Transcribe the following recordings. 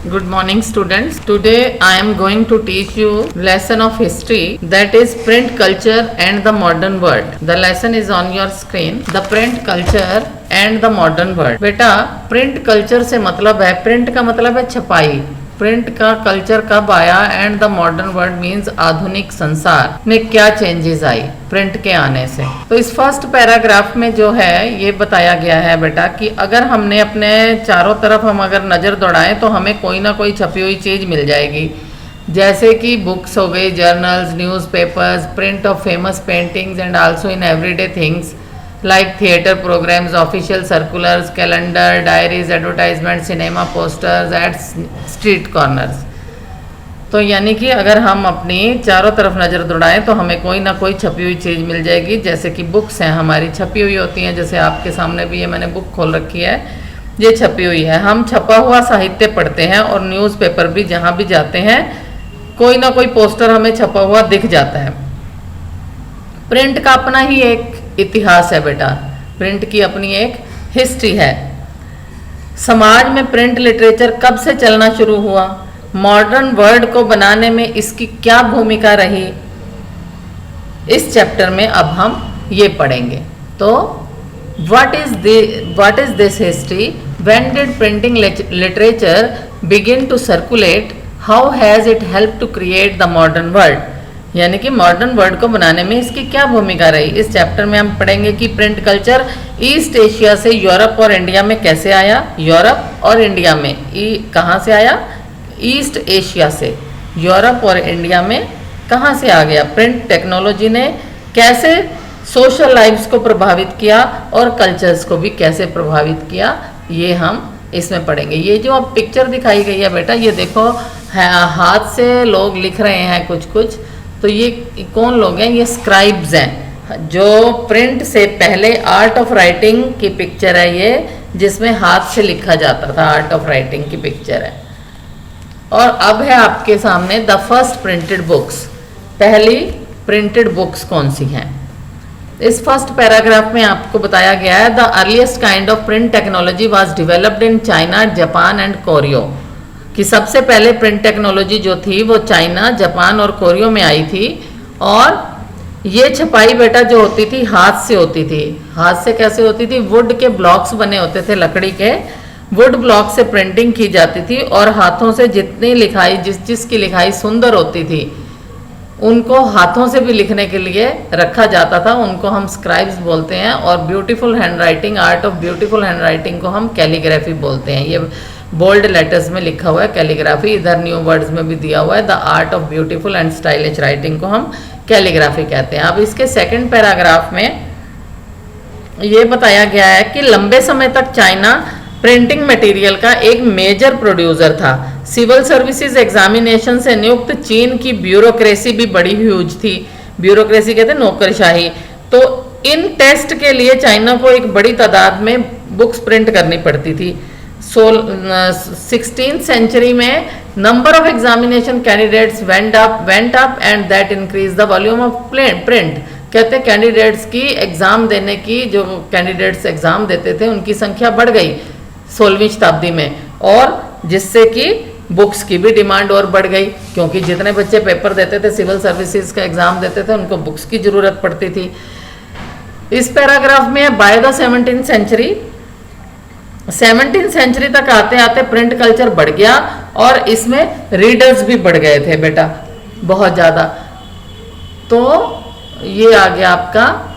Good morning students. Today I am going to teach you lesson of history, that is print culture and the modern world. The lesson is on your screen. The print culture and the modern world. बेटा print culture से मतलब है, print का मतलब है छपाई, print का culture कब आया and the modern world means आधुनिक संसार में क्या चेंजेस आई प्रिंट के आने से। तो इस फर्स्ट पैराग्राफ में जो है ये बताया गया है बेटा कि अगर हमने अपने चारों तरफ हम अगर नज़र दौड़ाएं तो हमें कोई ना कोई छपी हुई चीज़ मिल जाएगी, जैसे कि बुक्स हो गई, journals, newspapers, print of famous paintings and also in everyday things like theater programs, official circulars, calendar, diaries, advertisement, cinema posters at street corners। तो यानी कि अगर हम अपनी चारों तरफ नज़र दौड़ाएं तो हमें कोई ना कोई छपी हुई चीज़ मिल जाएगी, जैसे कि बुक्स हैं हमारी छपी हुई होती हैं, जैसे आपके सामने भी ये मैंने बुक खोल रखी है, ये छपी हुई है। हम छपा हुआ साहित्य पढ़ते हैं और न्यूज़पेपर भी जहाँ भी जाते हैं कोई ना कोई पोस्टर हमें छपा हुआ दिख जाता है। प्रिंट का अपना ही एक इतिहास है बेटा, प्रिंट की अपनी एक हिस्ट्री है। समाज में प्रिंट लिटरेचर कब से चलना शुरू हुआ, मॉडर्न वर्ल्ड को बनाने में इसकी क्या भूमिका रही, इस चैप्टर में अब हम ये पढ़ेंगे। तो what is this history, when did printing literature begin to circulate, how has it help to create the modern world, यानी कि मॉडर्न वर्ल्ड को बनाने में इसकी क्या भूमिका रही। इस चैप्टर में हम पढ़ेंगे कि प्रिंट कल्चर ईस्ट एशिया से यूरोप और इंडिया में कैसे आया, यूरोप और इंडिया में कहाँ से आया, ईस्ट एशिया से यूरोप और इंडिया में कहाँ से आ गया, प्रिंट टेक्नोलॉजी ने कैसे सोशल लाइफ्स को प्रभावित किया और कल्चर्स को भी कैसे प्रभावित किया, ये हम इसमें पढ़ेंगे। ये जो अब पिक्चर दिखाई गई है बेटा, ये देखो हाथ से लोग लिख रहे हैं कुछ कुछ, तो ये कौन लोग हैं, ये स्क्राइब्स हैं, जो प्रिंट से पहले आर्ट ऑफ राइटिंग की पिक्चर है ये, जिसमें हाथ से लिखा जाता था, आर्ट ऑफ राइटिंग की पिक्चर है। और अब है आपके सामने द फर्स्ट प्रिंटेड बुक्स, पहली प्रिंटेड बुक्स कौन सी हैं। इस फर्स्ट पैराग्राफ में आपको बताया गया है the earliest kind of print technology was developed in China, Japan and Korea, कि सबसे पहले प्रिंट टेक्नोलॉजी जो थी वो चाइना, जापान और कोरिया में आई थी। और ये छपाई बेटा जो होती थी हाथ से होती थी। हाथ से कैसे होती थी, वुड के ब्लॉक्स बने होते थे, लकड़ी के वुड ब्लॉक से प्रिंटिंग की जाती थी और हाथों से जितनी लिखाई जिसकी लिखाई सुंदर होती थी उनको हाथों से भी लिखने के लिए रखा जाता था, उनको हम स्क्राइब्स बोलते हैं। और beautiful handwriting, art of beautiful handwriting को हम कैलीग्राफी बोलते हैं। ये बोल्ड लेटर्स में लिखा हुआ है कैलीग्राफी, इधर न्यू वर्ड्स में भी दिया हुआ है the art of beautiful and stylish writing को हम कैलीग्राफी कहते हैं। अब इसके सेकंड पैराग्राफ में ये बताया गया है कि लंबे समय तक चाइना प्रिंटिंग मटेरियल का एक मेजर प्रोड्यूसर था। सिविल सर्विसेज एग्जामिनेशन से नियुक्त चीन की ब्यूरोक्रेसी भी बड़ी ह्यूज थी। ब्यूरोक्रेसी कहते हैं नौकरशाही। तो इन टेस्ट के लिए चाइना को एक बड़ी तादाद में बुक्स प्रिंट करनी पड़ती थी। 16th सेंचुरी में number of examination candidates went up and that increase the volume of print. कहते हैं कैंडिडेट्स की एग्जाम देने की, जो कैंडिडेट्स एग्जाम देते थे उनकी संख्या बढ़ गई 16वीं शताब्दी में, और जिससे कि बुक्स की भी डिमांड और बढ़ गई, क्योंकि जितने बच्चे पेपर देते थे, सिविल सर्विसेज का एग्जाम देते थे, उनको बुक्स की जरूरत पड़ती थी। इस पैराग्राफ में बाय द 17th सेंचुरी तक आते आते प्रिंट कल्चर बढ़ गया और इसमें रीडर्स भी बढ़ गए थे बेटा, बहुत ज़्यादा। तो ये आ गया आपका।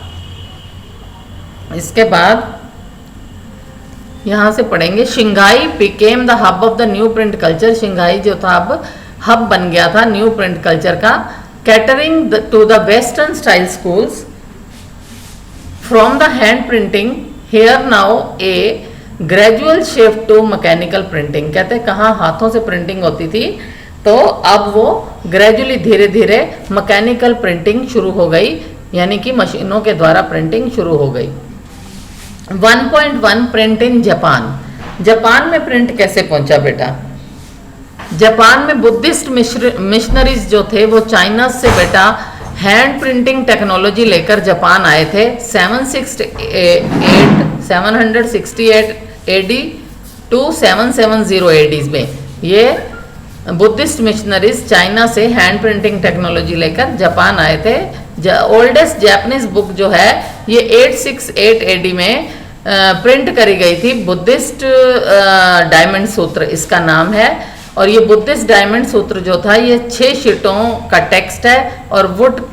इसके बाद यहाँ से पढ़ेंगे Shanghai became the hub of the new print culture. Shanghai जो था अब हब बन गया था न्यू प्रिंट कल्चर का, catering to the western style schools from the hand printing here now a gradual shift to mechanical printing. कहते हैं कहाँ हाथों से प्रिंटिंग होती थी, तो अब वो ग्रेजुअली धीरे धीरे मैकेनिकल प्रिंटिंग शुरू हो गई, यानी कि मशीनों के द्वारा प्रिंटिंग शुरू हो गई। 1.1 प्रिंट इन जापान। जापान में प्रिंट कैसे पहुंचा बेटा, जापान में बुद्धिस्ट मिशनरीज जो थे वो चाइना से बेटा हैंड प्रिंटिंग टेक्नोलॉजी लेकर जापान आए थे 768 AD टू 770 AD में। ये बुद्धिस्ट मिशनरीज चाइना से हैंड प्रिंटिंग टेक्नोलॉजी लेकर जापान आए थे। ओल्डेस्ट जापानीज बुक जो है ये 868 एडी में प्रिंट करी गई थी। बुद्धिस्ट डायमंड सूत्र इसका नाम है। और ये बुद्धिस्ट डायमंड सूत्र जो था ये 6 शीटों का टेक्स्ट है और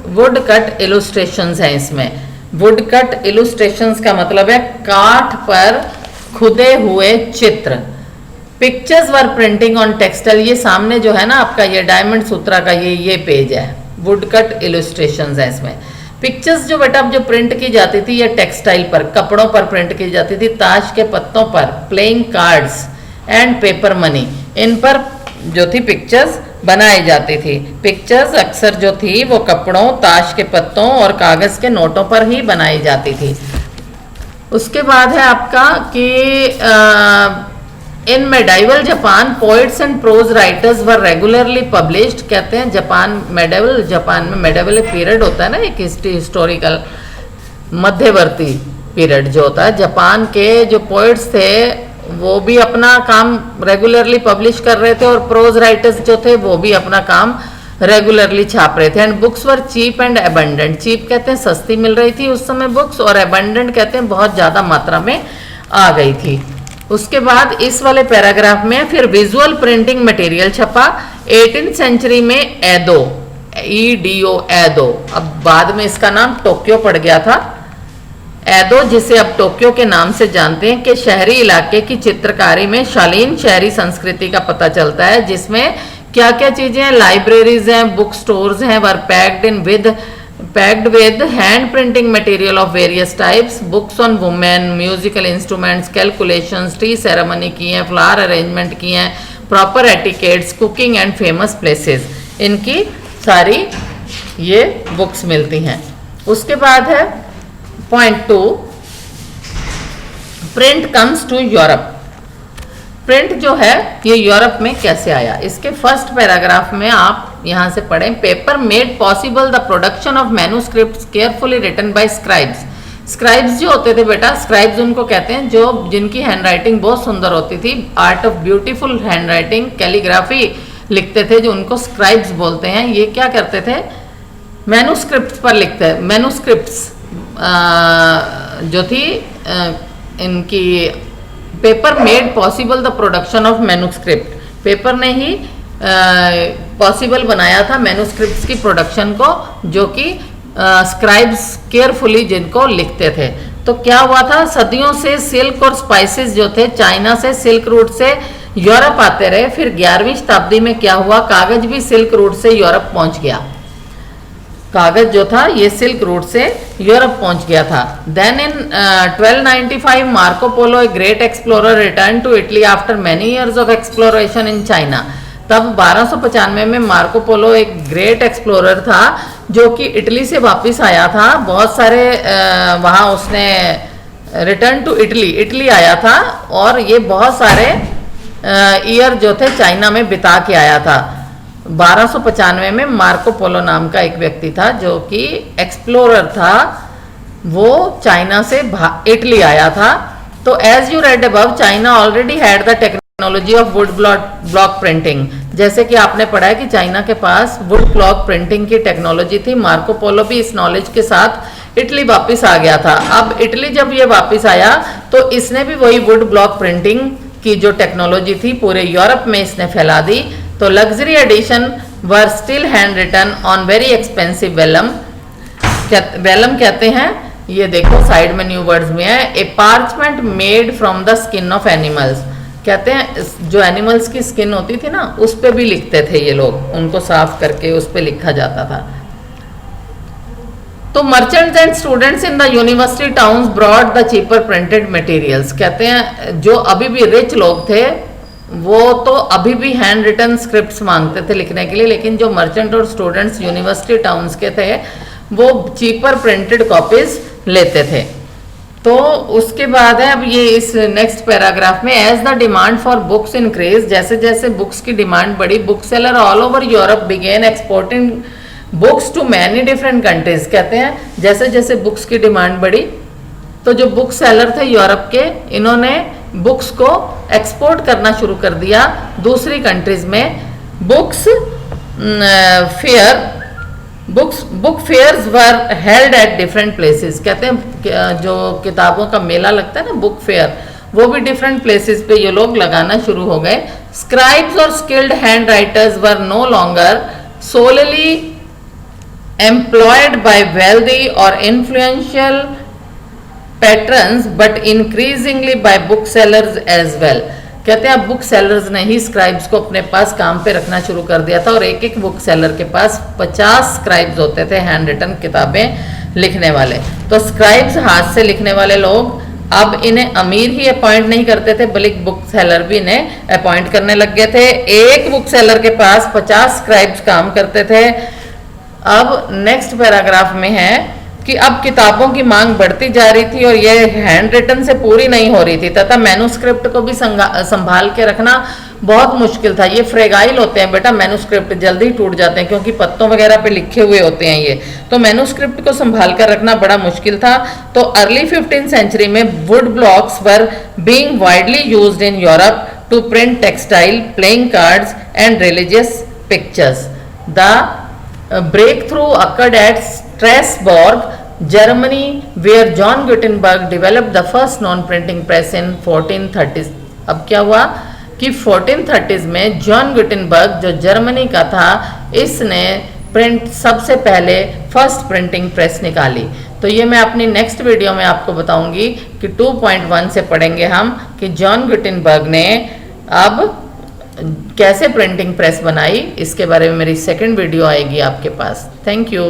वुड कट इलुस्ट्रेशंस हैं इसमें। वुड कट इलुस्ट्रेशंस का मतलब है काठ पर खुदे हुए चित्र। Pictures were printing on textile, ये सामने जो है ना आपका ये डायमंड सूत्रा का ये पेज है, वुड कट इलुस्ट्रेशंस है इसमें। पिक्चर्स जो बेटा जो प्रिंट की जाती थी ये टेक्सटाइल पर, कपड़ों पर प्रिंट की जाती थी, ताश के पत्तों पर, playing cards and paper money, इन पर जो थी पिक्चर्स बनाई जाती थी। पिक्चर्स अक्सर जो थी वो कपड़ों, ताश के पत्तों और कागज के नोटों पर ही बनाई जाती थी। उसके बाद है आपका कि in medieval Japan poets and prose writers were regularly published. कहते हैं जापान में मेडाइवल पीरियड होता है ना, एक हिस्टोरिकल मध्यवर्ती पीरियड जो होता है, जापान के जो पोइट्स थे वो भी अपना काम रेगुलरली पब्लिश कर रहे थे और प्रोज राइटर्स जो थे वो भी अपना काम रेगुलरली छाप रहे थे। And books were cheap and abundant. Cheap कहते हैं सस्ती मिल रही थी उस समय बुक्स, और एबंडेंट कहते हैं बहुत ज़्यादा मात्रा में आ गई थी। उसके बाद इस वाले पैराग्राफ में फिर विजुअल प्रिंटिंग मटेरियल छपा 18th सेंचुरी में एदो, EDO एदो, अब बाद में इसका नाम टोक्यो पड़ गया था। एदो जिसे अब टोक्यो के नाम से जानते हैं, कि शहरी इलाके की चित्रकारी में शालीन शहरी संस्कृति का पता चलता है, जिसमें क्या क्या चीजें हैं, लाइब्रेरीज हैं, बुक स्टोर्स हैं, were packed with hand printing material of various types, books on women, musical instruments, calculations, tea ceremony की हैं, फ्लावर अरेंजमेंट की हैं, proper etiquettes, cooking and famous places, इनकी सारी ये बुक्स मिलती हैं। उसके बाद है point 2, print comes to Europe. Print जो है ये यूरोप में कैसे आया, इसके फर्स्ट पैराग्राफ में आप यहां से पढ़ें। Paper made possible the production of manuscripts carefully written by scribes. Scribes जो होते थे बेटा, स्क्राइब्स उनको कहते हैं जो जिनकी हैंडराइटिंग बहुत सुंदर होती थी, art of beautiful handwriting, calligraphy लिखते थे, जो उनको स्क्राइब्स बोलते हैं। ये क्या करते थे, मैन्युस्क्रिप्ट्स पर लिखते हैं। मैन्युस्क्रिप्ट्स जो थी इनकी paper made possible the production of manuscript, paper ने ही पॉसिबल बनाया था मैन्युस्क्रिप्ट्स की प्रोडक्शन को, जो कि स्क्राइब्स केयरफुली जिनको लिखते थे। तो क्या हुआ था, सदियों से सिल्क और स्पाइसेस जो थे चाइना से सिल्क रूट से यूरोप आते रहे। फिर 11वीं शताब्दी में क्या हुआ, कागज भी सिल्क रूट से यूरोप पहुंच गया। कागज जो था ये सिल्क रूट से यूरोप पहुंच गया था। Then in 1295 Marco Polo a great explorer return to Italy after many years of exploration in China. तब 1295 में मार्को पोलो एक ग्रेट एक्सप्लोरर था जो कि इटली से वापस आया था। बहुत सारे वहाँ उसने रिटर्न टू इटली आया था और ये बहुत सारे ईयर जो थे चाइना में बिता के आया था। 1295 में मार्को पोलो नाम का एक व्यक्ति था जो कि एक्सप्लोरर था, वो चाइना से इटली आया था। तो as you read above, China already had the technology of wood block printing. जैसे कि आपने पढ़ा है कि चाइना के पास वुड ब्लॉक प्रिंटिंग की टेक्नोलॉजी थी। मार्को पोलो भी इस नॉलेज के साथ इटली वापस आ गया था। अब इटली जब ये वापस आया तो इसने भी वही वुड ब्लॉक प्रिंटिंग की जो टेक्नोलॉजी थी पूरे यूरोप में इसने फैला दी। तो luxury edition were still hand written on very expensive vellum. Vellum कहते हैं, ये देखो साइड में न्यू वर्ड्स में है, a parchment made from the skin of animals. कहते हैं जो एनिमल्स की स्किन होती थी ना उस पे भी लिखते थे ये लोग, उनको साफ करके उस पे लिखा जाता था। तो merchants and students in the university towns bought the cheaper printed materials. कहते हैं जो अभी भी रिच लोग थे वो तो अभी भी हैंड रिटन स्क्रिप्ट्स मांगते थे लिखने के लिए, लेकिन जो मर्चेंट और स्टूडेंट्स यूनिवर्सिटी टाउन्स के थे वो चीपर प्रिंटेड कॉपीज लेते थे। तो उसके बाद है अब ये इस नेक्स्ट पैराग्राफ में, as the demand for books increase, जैसे जैसे बुक्स की डिमांड बढ़ी, book seller all over Europe began exporting books to many different countries. कहते हैं जैसे जैसे बुक्स की डिमांड बढ़ी तो जो बुक सेलर थे यूरोप के, इन्होंने बुक्स को एक्सपोर्ट करना शुरू कर दिया दूसरी कंट्रीज में। Book fairs were held at different places. कहते हैं जो किताबों का मेला लगता है ना, बुक फेयर, वो भी डिफरेंट प्लेसेस पे ये लोग लगाना शुरू हो गए। स्क्राइब्स और skilled hand writers were no longer solely employed by wealthy और influential patrons but increasingly by book sellers as well. कहते हैं अब बुक सेलर्स ने ही स्क्राइब्स को अपने पास काम पे रखना शुरू कर दिया था, और एक एक बुक सेलर के पास 50 स्क्राइब्स होते थे, हैंड रिटन किताबें लिखने वाले। तो स्क्राइब्स, हाथ से लिखने वाले लोग, अब इन्हें अमीर ही अपॉइंट नहीं करते थे, बल्कि बुक सेलर भी इन्हें अपॉइंट करने लग गए थे। एक बुक सेलर के पास 50 स्क्राइब्स काम करते थे। अब नेक्स्ट पैराग्राफ में है कि अब किताबों की मांग बढ़ती जा रही थी और ये हैंड रिटन से पूरी नहीं हो रही थी, तथा मैन्युस्क्रिप्ट को भी संभाल के रखना बहुत मुश्किल था। ये फ्रेगाइल होते हैं बेटा, मैन्युस्क्रिप्ट जल्दी टूट जाते हैं क्योंकि पत्तों वगैरह पे लिखे हुए होते हैं ये, तो मैन्युस्क्रिप्ट को संभाल कर रखना बड़ा मुश्किल था। तो अर्ली 15th सेंचुरी में wood blocks were being widely used in Europe to print textile, playing cards and religious pictures. The breakthrough occurred at Strasbourg, Germany, where John Gutenberg developed the first non-printing press in 1430s। अब क्या हुआ कि 1430s में John Gutenberg जो Germany का था, इसने print सबसे पहले फर्स्ट प्रिंटिंग प्रेस निकाली। तो ये मैं अपनी नेक्स्ट वीडियो में आपको बताऊंगी कि 2.1 से पढ़ेंगे हम कि जॉन गुटेनबर्ग ने अब कैसे प्रिंटिंग प्रेस बनाई। इसके बारे में मेरी सेकंड वीडियो आएगी आपके पास। Thank you.